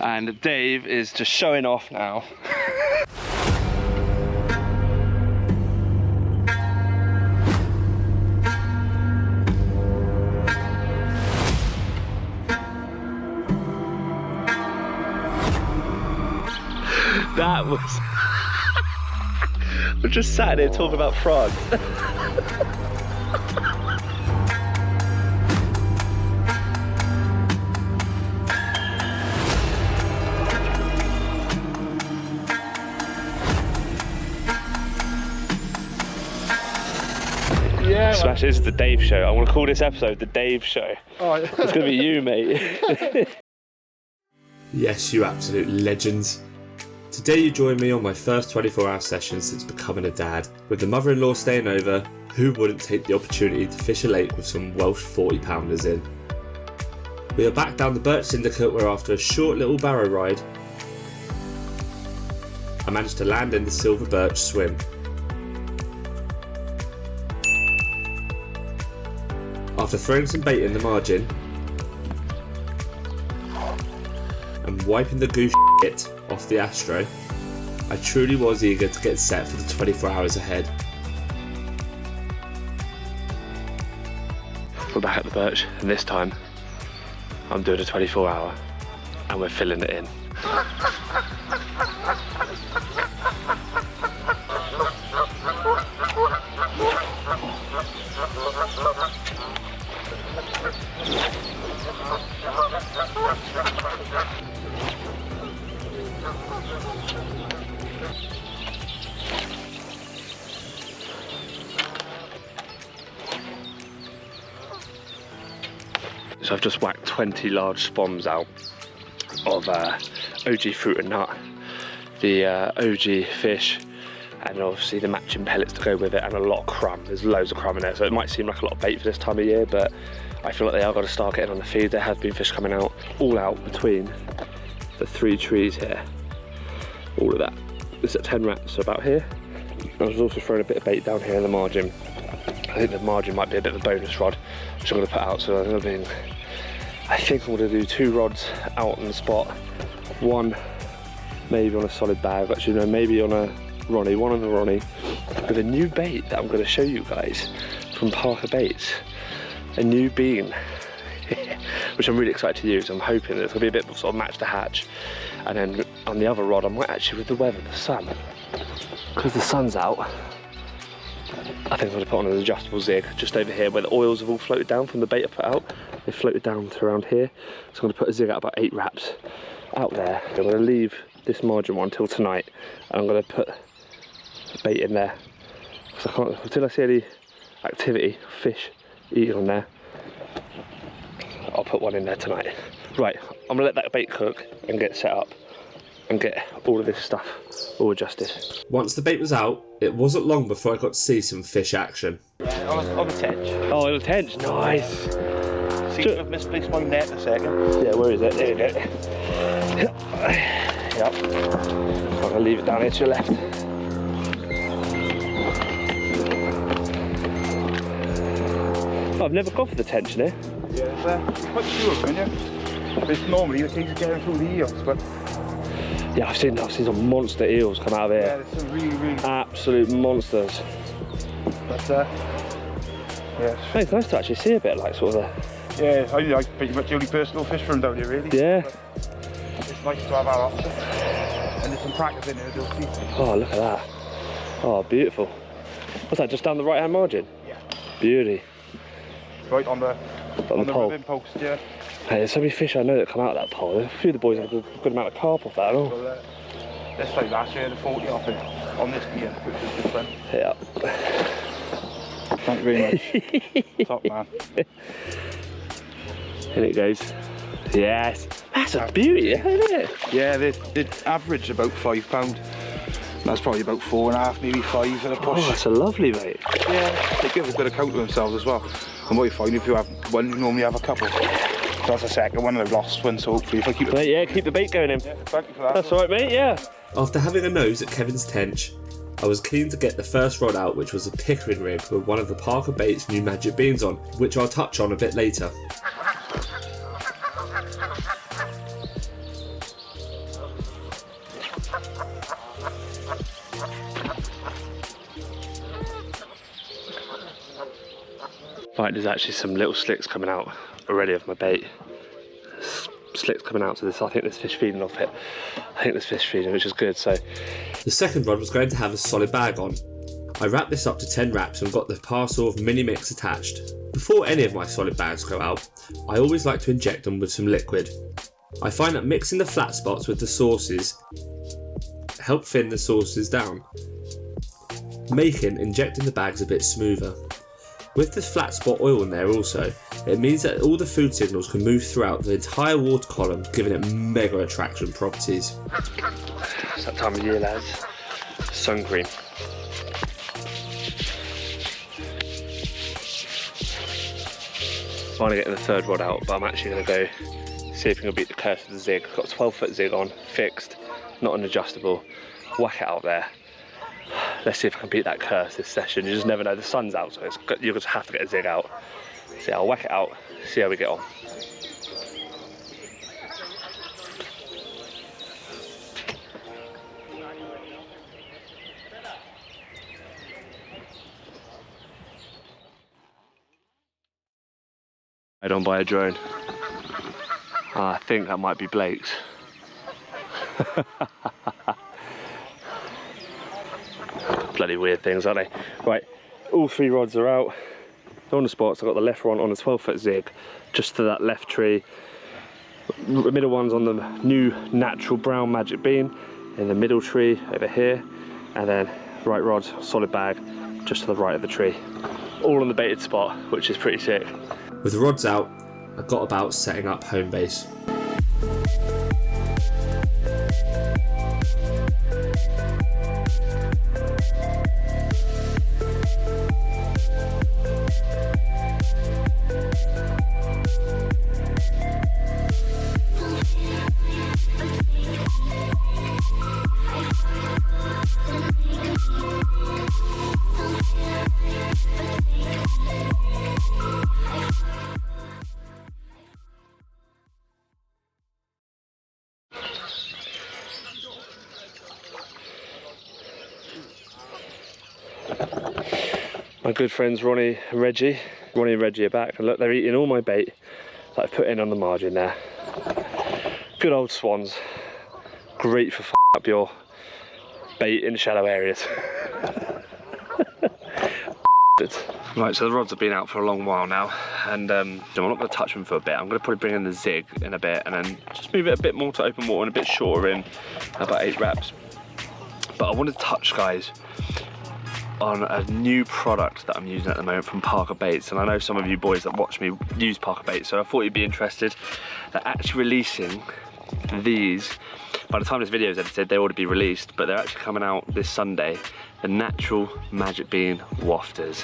And Dave is just showing off now. That was... We're just sat here talking about frogs. Yeah. Smash, this is the Dave Show. I want to call this episode the Dave Show. Oh, It's going to be you, mate. Yes, you absolute legends. Today you join me on my first 24-hour session since becoming a dad. With the mother-in-law staying over, who wouldn't take the opportunity to fish a lake with some Welsh 40-pounders in? We are back down the Birch Syndicate where after a short little barrow ride, I managed to land in the silver birch swim. After throwing some bait in the margin and wiping the goose shit off the Astro, I truly was eager to get set for the 24 hours ahead. We're back at the Birch, and this time I'm doing a 24-hour and we're filling it in. So I've just whacked 20 large spawns out of OG fruit and nut, the OG fish, and obviously the matching pellets to go with it, and a lot of crumb. There's loads of crumb in there, so it might seem like a lot of bait for this time of year, but I feel like they are going to start getting on the feed. There has been fish coming out, all out between the 3 trees here. All of that. It's at 10 rats, so about here. I was also throwing a bit of bait down here in the margin. I think the margin might be a bit of a bonus rod, which I'm going to put out. So I think I'm going to do 2 rods out on the spot. One maybe on a solid bag, actually no, maybe on a Ronnie, one on a Ronnie, with a new bait that I'm going to show you guys from Parker Baits. A new bean, which I'm really excited to use. I'm hoping that it's going to be a bit of sort of match the hatch. And then on the other rod, I might actually, with the weather, the sun, because the sun's out, I think I'm going to put on an adjustable zig just over here where the oils have all floated down from the bait I put out. They floated down to around here. So I'm going to put a zig out about 8 wraps out there. I'm going to leave this margin one till tonight, and I'm going to put bait in there. Because I can't, until I see any activity, fish eating on there, I'll put one in there tonight. Right, I'm going to let that bait cook and get set up and get all of this stuff all adjusted. Once the bait was out, it wasn't long before I got to see some fish action. on the tench. Oh, it'll tench, nice. See if I've misplaced my net a second. Yeah, where is it? There you go. Yep. I'm going to leave it down here to your left. Oh, I've never gone for the tension here. Yeah, it's quite few of them, yeah. It's normally the case of getting through the eels, but yeah, I've seen some monster eels come out of here. yeah, there's some really absolute monsters. But yeah, Hey, it's nice to actually see a bit like sort of yeah, I pretty much the only personal fish from down here really. Yeah. But it's nice to have our option. And there's some practice in here, you'll see. Oh, look at that. Oh, beautiful. What's that, just down the right hand margin? Yeah. Beauty. Right on the pole. ribbon post, yeah. Hey, there's so many fish I know that come out of that pole. A few of the boys have a good amount of carp off that, Well, this time last year, the 40 off it on this gear, which is good fun. Yeah. Thank you very much. Top man. In it goes. Yes. That's a beauty, isn't it? Yeah, they average about £5. That's probably about 4.5, maybe 5 at a push. Oh, that's a lovely mate. Yeah, they give a good account of themselves as well. And what you find, if you have one, you normally have a couple. So that's a second one, I've lost one, so hopefully if I keep it... Mate, yeah, keep the bait going in. Yeah, thank you for that. That's alright, mate, yeah. After having a nose at Kevin's tench, I was keen to get the first rod out, which was a pickering rig with one of the Parker Baits new magic beans on, which I'll touch on a bit later. Right, there's actually some little slicks coming out already of my bait. Slicks coming out to this. I think there's fish feeding off it. I think there's fish feeding, which is good. So The second rod was going to have a solid bag on. I wrapped this up to 10 wraps and got the parcel of mini mix attached. Before any of my solid bags go out, I always like to inject them with some liquid. I find that mixing the flat spots with the sauces help thin the sauces down, making injecting the bags a bit smoother. With the flat spot oil in there also, it means that all the food signals can move throughout the entire water column, giving it mega attraction properties. it's that time of year, lads. Sun cream. I want to get the third rod out, but I'm actually going to go see if we can beat the curse of the zig. I've got a 12-foot zig on, fixed, not an adjustable. Whack it out there. Let's see if I can beat that curse this session. You just never know. The sun's out, so you just have to get a zig out. So yeah, I'll whack it out, see how we get on. Right on by a drone. I think that might be Blake's. Bloody weird things, aren't they? Right, all three rods are out. They're on the spots. I've got the left one on a 12-foot zig, just to that left tree. The middle one's on the new natural brown magic bean in the middle tree over here, and then right rod, solid bag, just to the right of the tree. All on the baited spot, which is pretty sick. With the rods out, I got about setting up home base. My good friends Ronnie and Reggie. Ronnie and Reggie are back, and look, they're eating all my bait that I've put in on the margin there. Good old swans. Great for f***ing up your bait in shallow areas. Right, so the rods have been out for a long while now, and I'm not going to touch them for a bit. I'm going to probably bring in the zig in a bit, and then just move it a bit more to open water and a bit shorter in, about 8 wraps. But I wanted to touch, guys, on a new product that I'm using at the moment from Parker Baits, and I know some of you boys that watch me use Parker Baits, so I thought you'd be interested. They're actually releasing these. By the time this video is edited, they ought to be released, but they're actually coming out this Sunday. The natural magic bean wafters,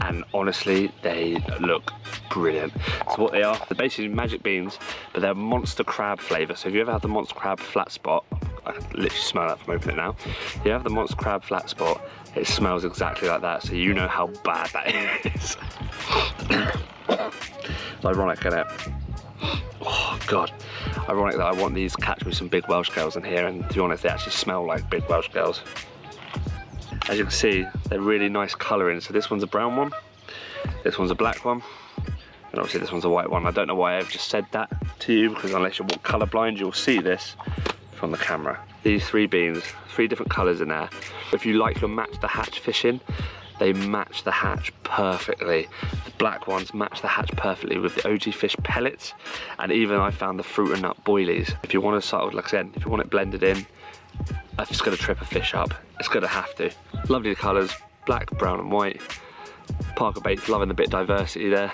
and honestly, they look brilliant. So what they are, they're basically magic beans, but they're monster crab flavour. So if you ever had the monster crab flat spot, I can literally smell that from opening it now. If you have the monster crab flat spot, it smells exactly like that, so you know how bad that is. It's ironic, isn't it? Oh god, ironic that I want these to catch me some big Welsh girls in here, and to be honest, they actually smell like big Welsh girls. As you can see, they're really nice colouring. So this one's a brown one, this one's a black one, and obviously this one's a white one. I don't know why I've just said that to you, because unless you're colour blind, you'll see this from the camera. These 3 beans, 3 different colours in there. If you like your match the hatch fishing, they match the hatch perfectly. The black ones match the hatch perfectly with the OG fish pellets, and even I found the fruit and nut boilies. If you want to sort of, like I said, if you want it blended in, if it's going to trip a fish up, it's going to have to. Lovely colours, black, brown and white. Parker Baits loving the bit of diversity there.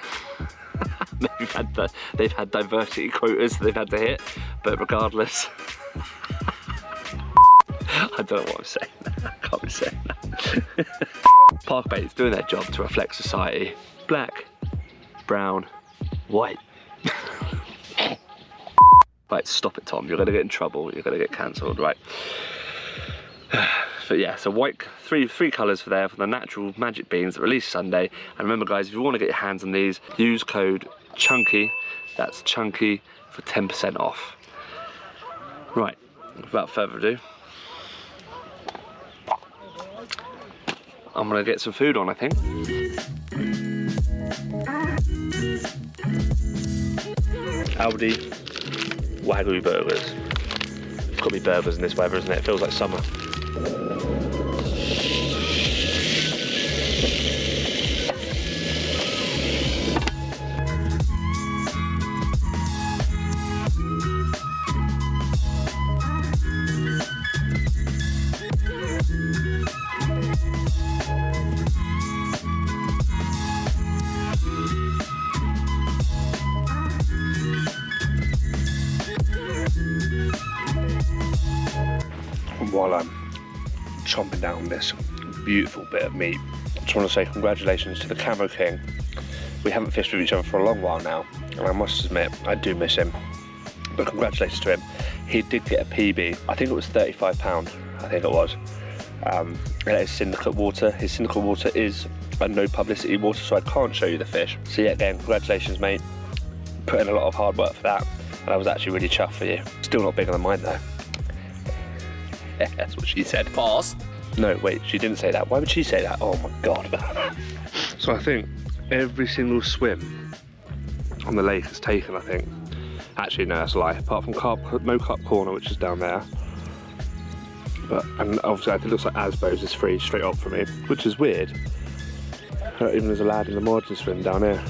they've had diversity quotas they've had to hit, but regardless, I don't know what I'm saying. I can't be saying that. Parker Baits doing their job to reflect society. Black, brown, white. Right, stop it, Tom. You're going to get in trouble. You're going to get cancelled, right? But yeah, so white, three colours for there for the natural magic beans that release Sunday. And remember, guys, if you want to get your hands on these, use code CHUNKY. That's CHUNKY for 10% off. Right, without further ado, I'm going to get some food on, I think. Aldi Wagyu burgers. It's got to be burgers in this weather, isn't it? It feels like summer. While I'm chomping down this beautiful bit of meat, I just want to say congratulations to the Camo King. We haven't fished with each other for a long while now, and I must admit, I do miss him. But congratulations to him. He did get a PB. I think it was £35, I think it was. And his Syndicate water. His Syndicate water is a no publicity water, so I can't show you the fish. So yeah, again, congratulations, mate. Put in a lot of hard work for that, and I was actually really chuffed for you. Still not bigger than mine though. That's what she said. Pause. No, wait, she didn't say that. Why would she say that? Oh my god. So I think every single swim on the lake is taken, I think. Actually, no, that's a lie. Apart from no Carp Corner, which is down there. But, and obviously, it looks like Asbo's is free straight up for me, which is weird. Even there's a lad in the margin swim down here.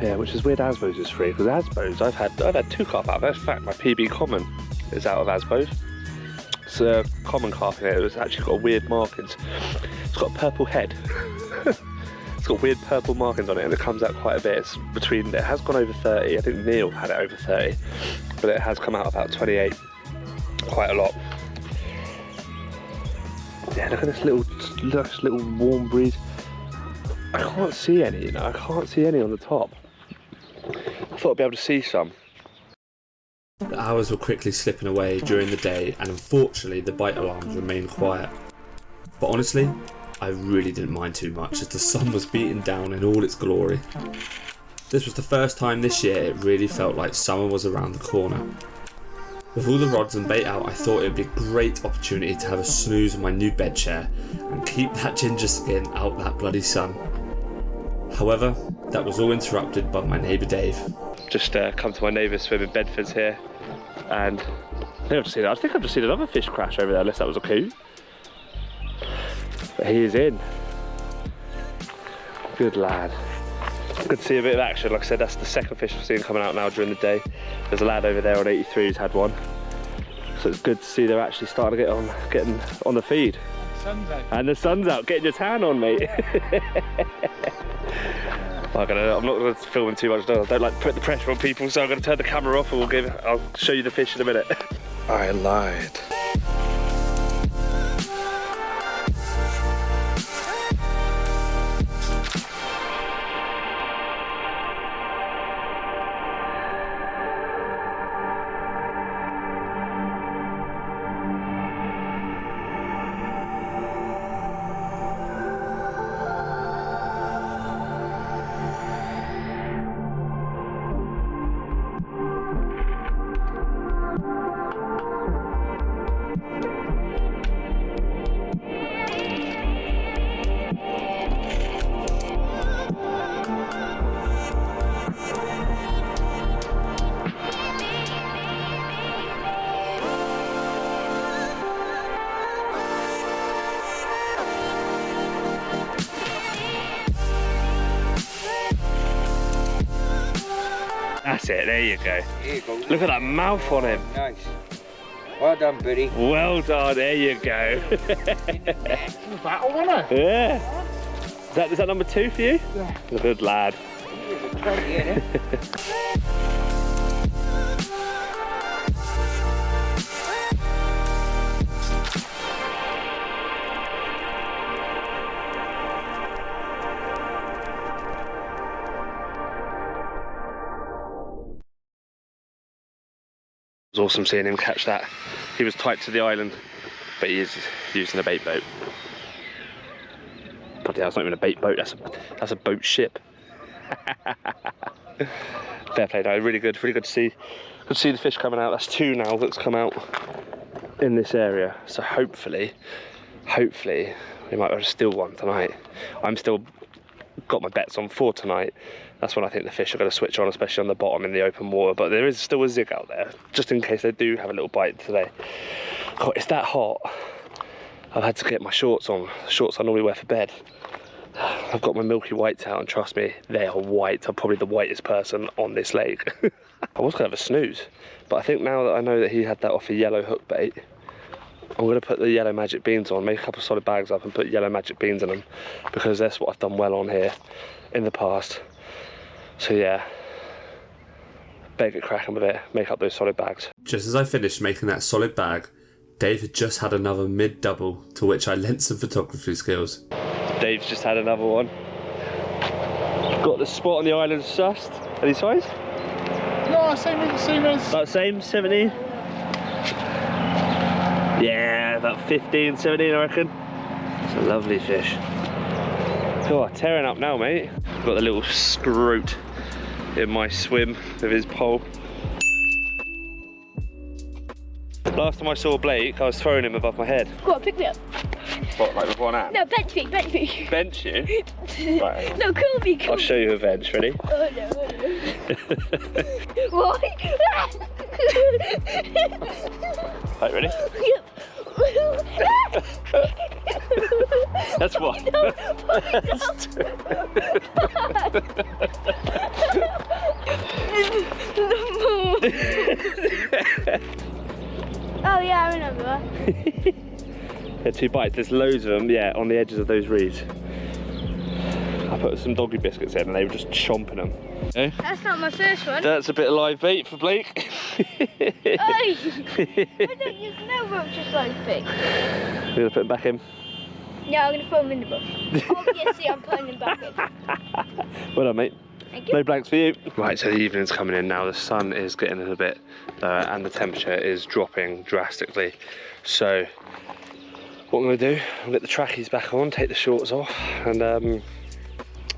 Yeah, which is weird. Asbo's is free because Asbo's, I've had 2 carp out of it. In fact, my PB common is out of Asbo's. It's a common carp in it. It's actually got weird markings. It's got a purple head. It's got weird purple markings on it, and it comes out quite a bit. It's between, it has gone over 30. I think Neil had it over 30, but it has come out about 28, quite a lot. Yeah, look at this little warm breeze. I can't see any, you know. I can't see any on the top. I thought I'd be able to see some. The hours were quickly slipping away during the day, and unfortunately the bite alarms remained quiet. But honestly, I really didn't mind too much as the sun was beating down in all its glory. This was the first time this year it really felt like summer was around the corner. With all the rods and bait out, I thought it would be a great opportunity to have a snooze in my new bed chair and keep that ginger skin out that bloody sun. However, that was all interrupted by my neighbour Dave. Just come to my neighbour's swim in Bedford's here, and I think I've just seen another fish crash over there, unless that was a coot. But he is in. Good lad. Good to see a bit of action. Like I said, that's the second fish I've seen coming out now during the day. There's a lad over there on 83 who's had one. So it's good to see they're actually starting to getting on the feed. Sun's out. And the sun's out, getting your tan on, mate. I'm not going to film him too much. I don't like to put the pressure on people, so I'm going to turn the camera off and I'll show you the fish in a minute. I lied. That's it, there you go. There you go. Look at that mouth on him. Nice. Well done, buddy. Well done, there you go. Battle winner. Yeah. Is that number 2 for you? Yeah. Good lad. There's a 20 in it. It was awesome seeing him catch that. He was tight to the island, but he is using a bait boat. Bloody hell, it's not even a bait boat, that's a boat ship. Fair play, no, really good to see. Good to see the fish coming out. That's 2 now that's come out in this area. So hopefully we might have still one tonight. I'm still got my bets on 4 tonight. that's when I think the fish are going to switch on, especially on the bottom in the open water. But there is still a zig out there, just in case they do have a little bite today. God, it's that hot. I've had to get my shorts on, shorts I normally wear for bed. I've got my milky whites out, and trust me, they are white. I'm probably the whitest person on this lake. I was going to have a snooze, but I think now that I know that he had that off a yellow hook bait, I'm going to put the yellow magic beans on, make a couple of solid bags up and put yellow magic beans in them, because that's what I've done well on here in the past. So yeah, better get cracking with it, make up those solid bags. Just as I finished making that solid bag, Dave had just had another mid-double, to which I lent some photography skills. Dave's just had another one. Got the spot on the island sussed. Any size? No, same as. About the same, 17? Yeah, about 15, 17 I reckon. It's a lovely fish. God, tearing up now, mate. Got the little scroot in my swim with his pole. Last time I saw Blake, I was throwing him above my head. Go on, pick me up. What, like with one hand? No, bench me, bench me. Bench you? Right. No, cool me, cool I'll show you a bench, ready? Oh no, oh no. Why? Right, ready? Yep. That's one. That's two. Oh yeah, I remember that. Yeah, 2 bites. There's loads of them, yeah, on the edges of those reeds. I put some doggy biscuits in and they were just chomping them. Okay. That's not my first one. That's a bit of live bait for Blake. Oi! I don't use no roaches like bait. You're gonna put them back in? Yeah, I'm gonna throw them in the bush. Obviously, I'm putting them back in. Well done, mate. Thank you. No blanks for you. Right, so the evening's coming in now. The sun is getting a bit and the temperature is dropping drastically. So what I'm going to do, I'll get the trackies back on, take the shorts off, and I'm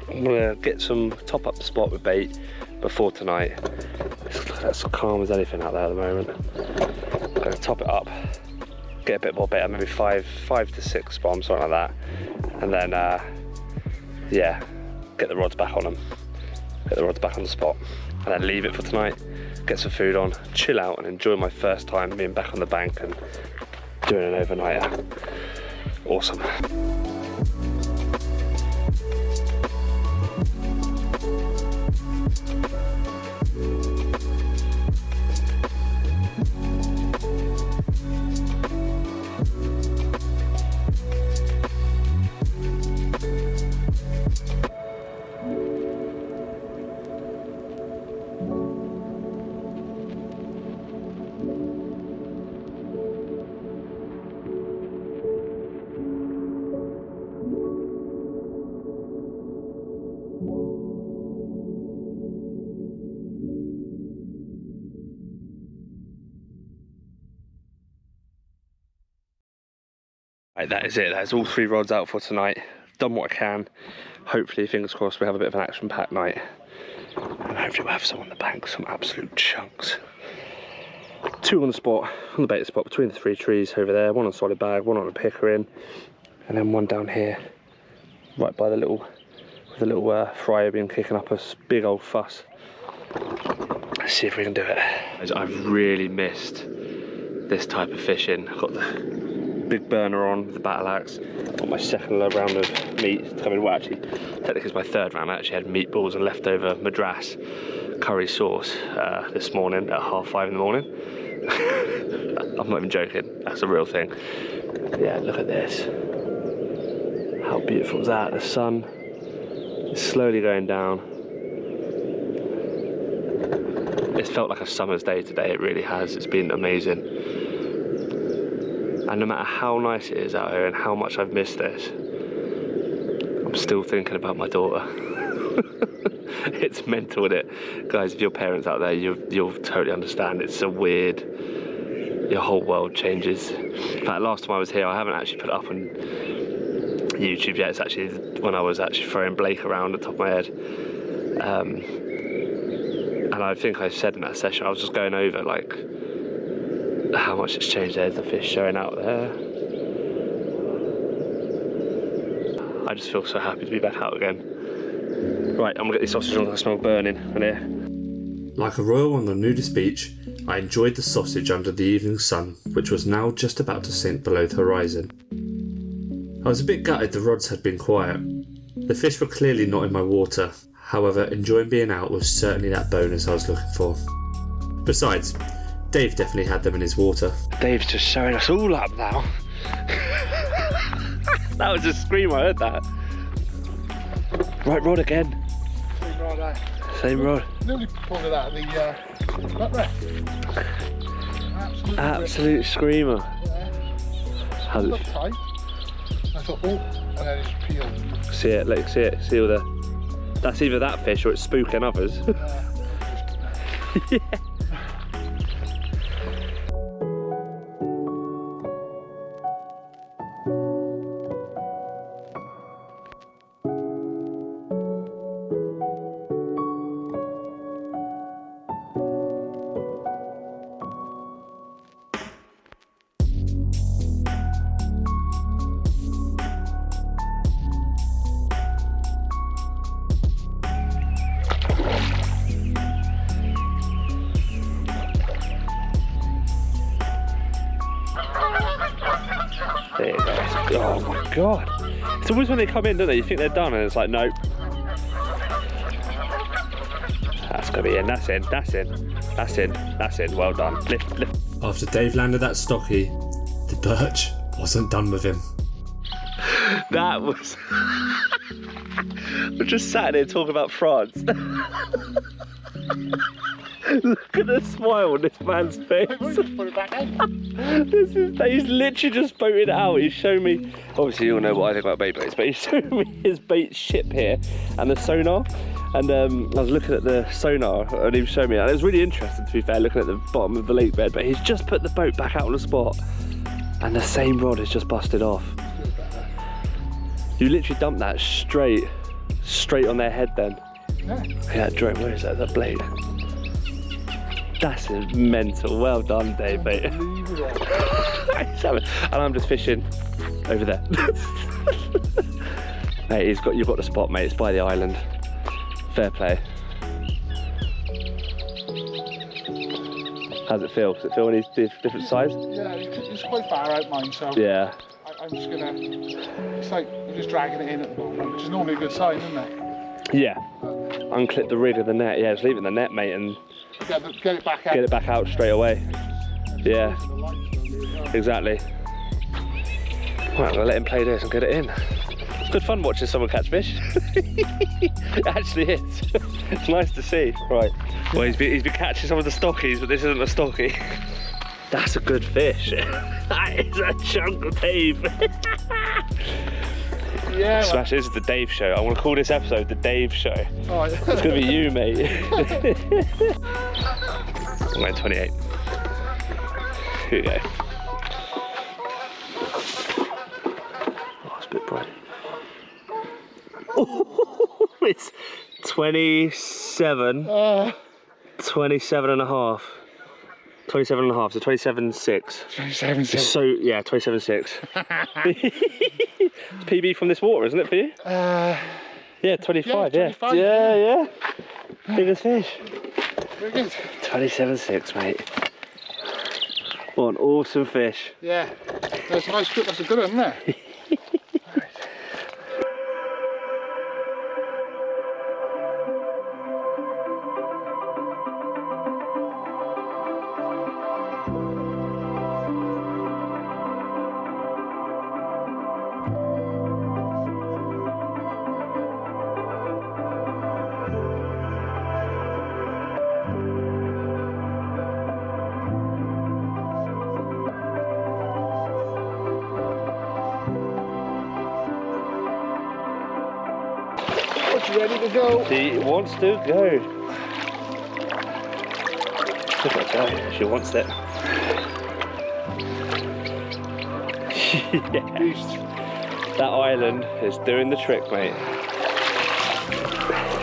going to get some top up spot with bait before tonight. It's as calm as anything out there at the moment. I'm going to top it up, get a bit more bait, maybe 5 to 6 bombs, something like that, and then yeah, get the rods back on them. Get the rods back on the spot, and then leave it for tonight, get some food on, chill out and enjoy my first time being back on the bank and doing an overnighter. Awesome. Right, that is it. That's all 3 rods out for tonight. Done what I can. Hopefully, fingers crossed, we have a bit of an action-packed night. And hopefully we'll have some on the bank, some absolute chunks. 2 on the spot, on the bait spot, between the 3 trees over there. 1 on solid bag, 1 on a pickering, and then 1 down here, right by the little, fryer being kicking up a big old fuss. Let's see if we can do it. I've really missed this type of fishing. I've got the big burner on with the battle axe. Got my second round of meat coming. Well, actually, technically it's my 3rd round. I actually had meatballs and leftover Madras curry sauce this morning at 5:30 in the morning. I'm not even joking. That's a real thing. Yeah, look at this. How beautiful is that? The sun is slowly going down. It's felt like a summer's day today. It really has. It's been amazing. And no matter how nice it is out here and how much I've missed this, I'm still thinking about my daughter. It's mental, isn't it? Guys, if you're parents out there, you'll totally understand. It's so weird. Your whole world changes. In fact, last time I was here, I haven't actually put it up on YouTube yet. It's actually when I was actually throwing Blake around the top of my head. And I think I said in that session, I was just going over like how much it's changed. There's the fish showing out there. I just feel so happy to be back out again. Right, I'm gonna get these sausages on. I smell burning in here. Like a royal on the nudist beach, I enjoyed the sausage under the evening sun, which was now just about to sink below the horizon. I was a bit gutted the rods had been quiet. The fish were clearly not in my water, however enjoying being out was certainly that bonus I was looking for. Besides, Dave definitely had them in his water. Dave's just showing us all up now. That was a scream, I heard that. Right rod again. Same rod, eh? Same rod. Nearly pulled it out of the butt there. Absolute screamer. Yeah. How's Look it? tight. I thought, oh, and then it's peeled. See it, look, see it, see all the... That's either that fish or it's spooking others. Yeah. There you go. Oh my god. It's always when they come in, don't they? You think they're done and it's like, nope. That's gonna be in, that's in, that's in, that's in, that's in. Well done. Lift, lift. After Dave landed that stocky, the Birch wasn't done with him. That was... We're just sat here talking about France. Look at the smile on this man's face. He's literally just boated it out. He's shown me, obviously you all know what I think about bait boats, but he's shown me his bait ship here and the sonar. And I was looking at the sonar and he was showing me, and it was really interesting to be fair, looking at the bottom of the lake bed, but he's just put the boat back out on the spot and the same rod is just busted off. You literally dumped that straight on their head then. Yeah. Look at that drone, where is that, that blade? That's mental, well done Dave, mate. And I'm just fishing over there. Mate, you've got the spot, mate, it's by the island. Fair play. How's it feel? Does it feel any different size? Yeah, it's quite far out mine, so Yeah. I'm just gonna, it's like you're just dragging it in at the moment, which is normally a good sign, isn't it? Yeah. Unclip the rig of the net, yeah, just leave it in the net, mate, and Get it back out. get it back out straight away. Yeah, exactly. Right, I'm gonna let him play this and get it in. It's good fun watching someone catch fish. It actually is. It's nice to see. Right. Well, he's been catching some of the stockies, but this isn't a stockie. That's a good fish. That is a chunk of Dave. Yeah. Smash, this is the Dave show. I want to call this episode the Dave show. Oh, It's gonna be you, mate. I'm going 28. Here we go. Oh, it's a bit bright. Oh, it's 27. 27 and a half. 27 and a half, so 27.6. 27. So, yeah, 27.6. It's PB from this water, isn't it, for you? Yeah, 25, yeah, 25, yeah. Biggest fish. Very good. 27.6, mate. What an awesome fish. Yeah. That's a nice grip, that's a good one, isn't it? Ready to go. She wants to go. Look at her go. She wants it. Yeah. That island is doing the trick, mate.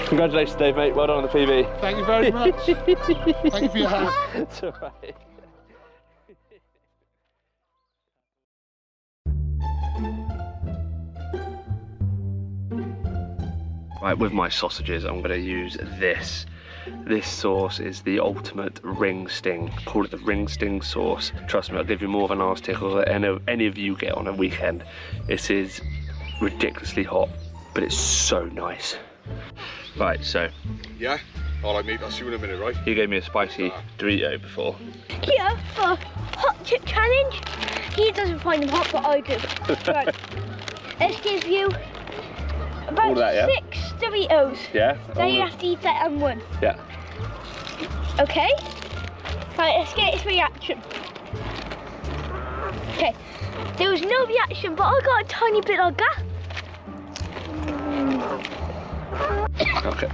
Congratulations, Dave, mate. Well done on the PB. Thank you very much. Thank you for your help. It's alright. Right, with my sausages, I'm gonna use this. This sauce is the ultimate ring sting. Call it the ring sting sauce. Trust me, I'll give you more of an arse tickle than any of you get on a weekend. This is ridiculously hot, but it's so nice. Right, so. Yeah? Alright mate, I'll see you in a minute, right? You gave me a spicy Dorito before. Here for hot chip challenge. He doesn't find them hot, but I do. Right. Let's give you about All that, yeah? 6 Doritos. Yeah? Then you have to eat that and one. Yeah. Okay? Right, let's get his reaction. Okay. There was no reaction, but I got a tiny bit like that. Okay.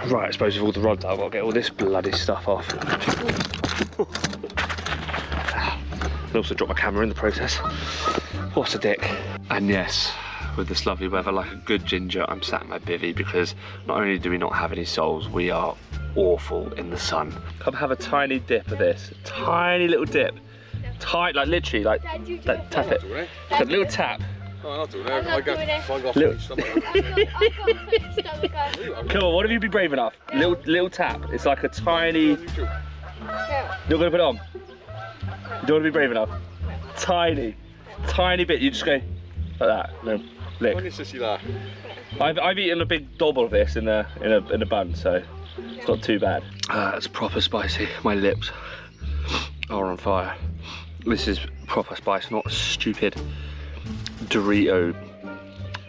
Right, I suppose with all the rods out, I've got to get all this bloody stuff off. And also drop my camera in the process. What a dick. And yes, with this lovely weather, like a good ginger, I'm sat in my bivvy because not only do we not have any soles, we are awful in the sun. Come have a tiny dip of this. A tiny little dip. Tight, like literally, like tap it. Just a little tap. Oh, I'll do it. I got Little. stomach. Come on, what if you be brave enough? Little tap. It's like a tiny. You're gonna put it on. You don't want to be brave enough. Tiny bit. You just go like that. No, lick. I've eaten a big dobble of this in a bun, so it's not too bad. It's proper spicy. My lips are on fire. This is proper spice, not stupid Dorito,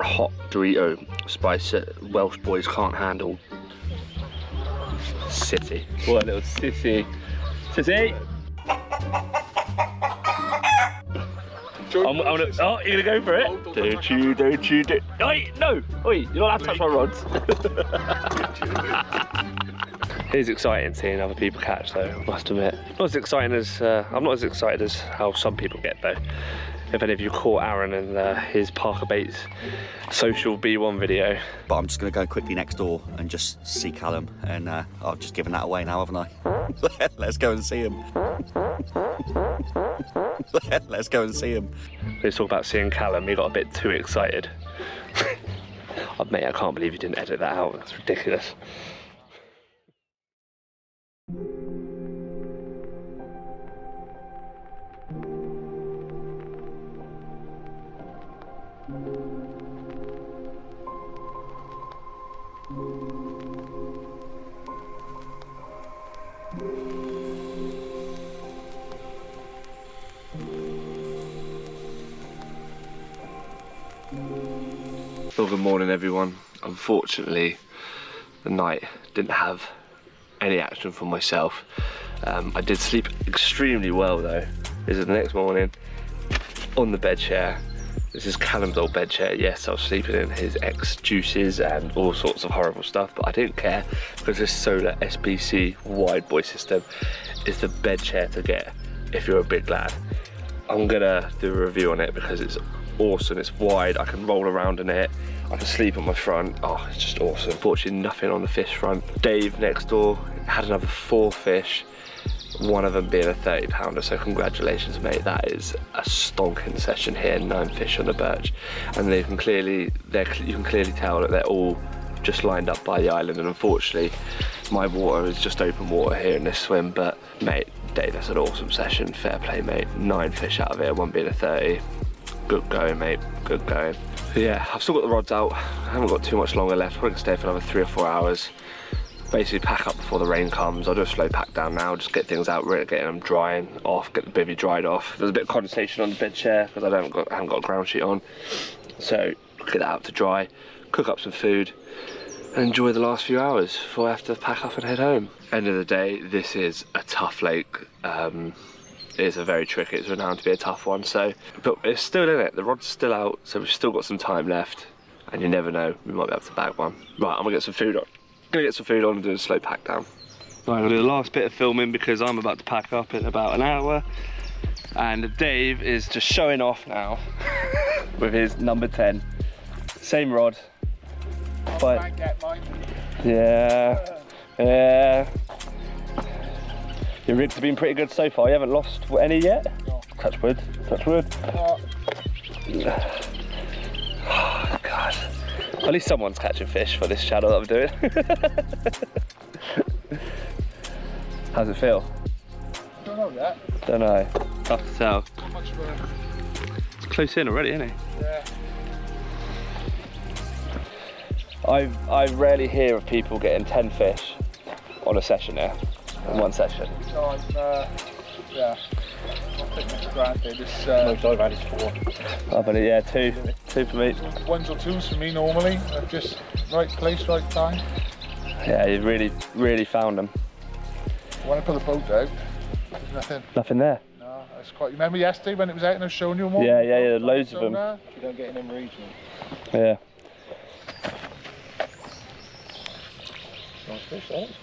hot Dorito spice that Welsh boys can't handle. City. What a little sissy. Sissy! I'm gonna, oh, you're gonna go for it? Don't you. Oi, no! Oi, you're not allowed to touch my rods. It is exciting seeing other people catch though, I must admit. Not as exciting as, I'm not as excited as how some people get though. If any of you caught Aaron and his Parker Baits social B1 video. But I'm just going to go quickly next door and just see Callum, and I've just given that away now, haven't I? Let's go and see him. Let's go and see him. Let's talk about seeing Callum. He got a bit too excited. Oh, mate, I can't believe you didn't edit that out. That's ridiculous. Well, good morning everyone. Unfortunately, the night didn't have any action for myself. I did sleep extremely well though. This is the next morning on the bed chair. This is Callum's old bed chair. Yes, I was sleeping in his ex-juices and all sorts of horrible stuff, but I didn't care because this Solar SBC wide boy system is the bed chair to get if you're a big lad. I'm gonna do a review on it because it's awesome. It's wide, I can roll around in it, I can sleep on my front. Oh, it's just awesome. Unfortunately, nothing on the fish front. Dave next door had another 4 fish, one of them being a 30 pounder, so congratulations mate, that is a stonking session here. 9 fish on the Birch, and you can clearly tell that they're all just lined up by the island, and unfortunately my water is just open water here in this swim. But mate, Dave, that's an awesome session. Fair play mate. 9 fish out of it, one being a 30. Good going mate, good going. So yeah, I've still got the rods out. I haven't got too much longer left. Probably gonna stay for another 3 or 4 hours. Basically pack up before the rain comes. I'll do a slow pack down now, just get things out, really getting them drying off, get the bivvy dried off. There's a bit of condensation on the bed chair because I haven't got a ground sheet on. So get that out to dry, cook up some food and enjoy the last few hours before I have to pack up and head home. End of the day, this is a tough lake. It's a very tricky, it's renowned to be a tough one, so, but it's still in it, the rod's still out, so we've still got some time left, and you never know, we might be able to bag one. Right, I'm gonna get some food on. And do a slow pack down. Right, I'm gonna do the last bit of filming because I'm about to pack up in about an hour, and Dave is just showing off now with his number 10. Same rod, but yeah. Your rigs have been pretty good so far. You haven't lost any yet? No. Touch wood, touch wood. No. Oh, God. At least someone's catching fish for this channel that I'm doing. How's it feel? Don't know yet. Don't know. Tough to tell. Not much of a... It's close in already, isn't it? Yeah. I rarely hear of people getting 10 fish on a session here, in one session. So yeah, I'll take this for granted. It's, most I've had is 4. Oh, but yeah, two for me. 1s or 2s for me normally. Just right place, right time. Yeah, you really found them. When I put the boat out, there's nothing. Nothing there. No, it's quite. You remember yesterday when it was out and I was showing you them all? Yeah, loads of them. You don't get in them regional. Yeah. Nice fish, that is.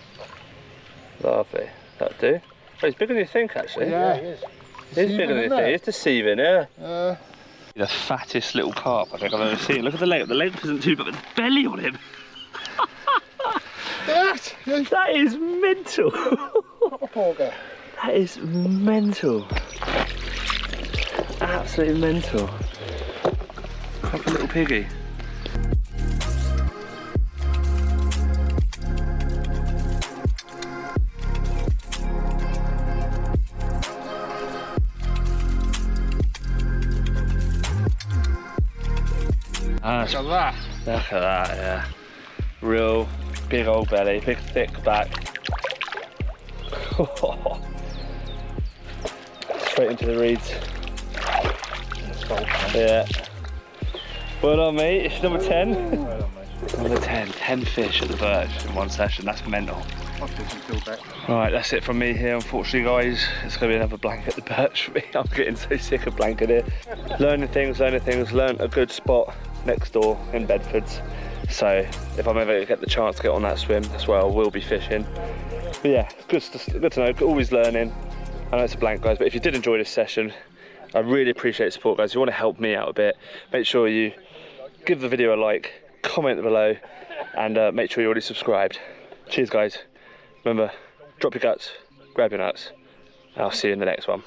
Lovely. That'll do. Oh, he's bigger than you think, actually. Yeah, he is. He's bigger than you think. He's deceiving, yeah. The The fattest little carp I think I've ever seen. Look at the leg. The leg isn't too bad, but the belly on him. That is mental. porker. That is mental. Absolutely mental. Proper little piggy. Look at that. Look at that, yeah. Real big old belly, big thick back. Straight into the reeds. Yeah. Well done, mate. It's number 10. Number 10. 10 fish at the Birch in one session. That's mental. Right, that's it from me here. Unfortunately, guys, it's going to be another blank at the Birch for me. I'm getting so sick of blanket here. Learning things. Learned a good spot next door in Bedfords. So if I'm ever get the chance to get on that swim, that's where I will be fishing. But yeah, good to know. Always learning. I know it's a blank, guys, but if you did enjoy this session, I really appreciate the support, guys. If you want to help me out a bit, make sure you give the video a like, comment below, and make sure you're already subscribed. Cheers, guys. Remember, drop your guts, grab your nuts, and I'll see you in the next one.